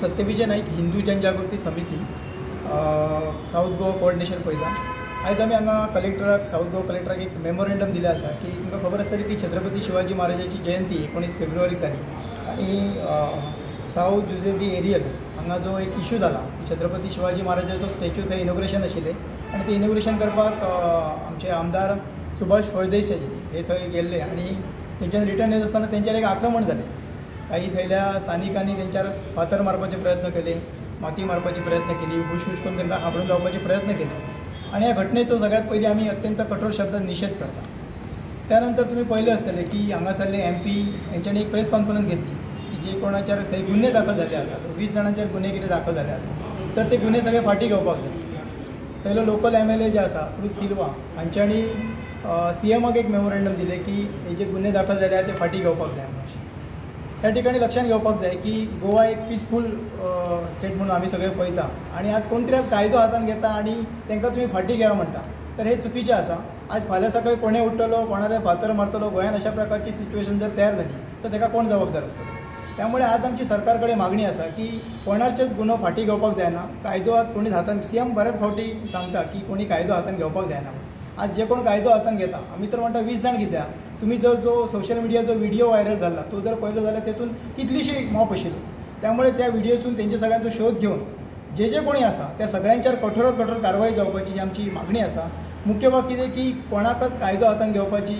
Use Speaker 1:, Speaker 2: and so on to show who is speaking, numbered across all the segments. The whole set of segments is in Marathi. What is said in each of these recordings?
Speaker 1: सत्यविजय नाईक हिंदू जनजागृती समिती साऊथ गोवा कोऑर्डिनेशन पळयता। आयज आमी हांगा कलेक्टराक साऊथ गोवा कलेक्टराक एक मेमोरेंडम दिलें आसा की तुमकां खबर आसतली की छत्रपती शिवाजी महाराजाची जयंती 19 फेब्रुवारीक जाली आनी साऊथ जुजेदी एरियल हांगा जो एक इशू जाला की छत्रपती शिवाजी महाराजाचो स्टॅच्यू थंय इनॉग्रेशन आशिल्लें आनी ते इनॉग्रेशन करपाक आमचे आमदार सुभाष फळदेसाय हे थंय गेल्ले आनी तेंच्यान रिटर्न येत आसतना तेंच्यार एक आक्रमण जालें। काही थंयल्या स्थानिकांनी तेंच्यार फातर मारपाचे प्रयत्न केले, माती मारपाचे प्रयत्न केली, हुश करून तांकां हाबरून लावपाचे प्रयत्न केले आणि ह्या घटनेचो सगळ्यात पयलीं आमी अत्यंत कठोर शब्दांत निशेध करता। त्यानंतर तुम्ही पळयलें आसतलें की हांगासरले MP हेंच्यांनी एक प्रेस कॉन्फरन्स घेतली की जे कोणाचेर थंय गुन्हे दाखल झाले आसात, 20 जाणांचेर गुन्हे कितें दाखल झाले आसात तर ते गुन्हे सगळे फाटी घेवपाक जाय। थंयलो लोकल MLA जे आसा रुथ सिल्वा हांच्यांनी CMाक एक मेमोरेंडम दिले की हे जे गुन्हे दाखल झाले ते फाटी घेवपाक जाय म्हणून। ह्या ठिकाणी लक्षात घेवपाक जाय की गोवा एक पीसफूल स्टेट म्हणून आमी सगळे पळयता आणि आज कोण तरी आज कायदो हातान घेता आणि तांकां तुम्ही फाटी घेवा म्हणटा तर हे चुकीचें आसा। आज फाल्यां सकाळीं कोणें उठ्ठलो, कोणारे फातर मारतलो, गोंयान अशा प्रकारची सिच्युएशन जर तयार जाली तर ताका कोण जबाबदार आसतलो। त्यामुळे आज आमची सरकार कडेन मागणी आसा की कोणाचेच गुन्हो फाटी घेवपाक जायना, कायदो कोणी हातान CM बऱ्याच फावटी सांगता की कोणी कायदो हातान घेवपाक जायना। आज जे कोण कायदो हातान घेता आमी तर म्हणटा 20 जाण कित्याक, तुम्ही जर जो सोशल मिडिया जो व्हिडिओ व्हायरल झाला तो जर पळयलो जाल्यार तेतून कितलीशी मॉप आशिल्लो। त्यामुळे त्या व्हिडिओसून तेंचे सगळ्यांचो शोध घेवन जे कोणी आसा त्या सगळ्यांचेर कठोरात कठोर कारवाई जावपाची ही आमची मागणी आसा। मुख्य बाब कितें की कोणाकच कायदो हातान घेवपाची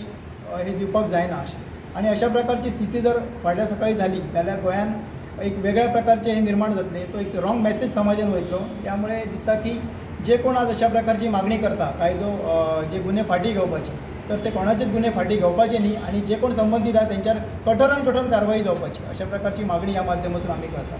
Speaker 1: हे दिवपाक जायना अशें आणि अशा प्रकारची स्थिती जर फाटल्या सकाळी झाली जाल्यार गोंयान एक वेगळ्या प्रकारचे हे निर्माण जातले, तो एक रॉंग मेसेज समाजान वयतलो। त्यामुळे दिसता की जे कोण आज अशा प्रकारची मागणी करता कायदो जे गुन्हे फाटी घेवपाचे तर ते कोणाचेच गुन्हे फाटी घेवपाचे न्ही आणि जे कोण संबंधित आहा तेंच्यार कठोरान कठोर कारवाई जावपाची अशा प्रकारची मागणी ह्या माध्यमातून आमी करता।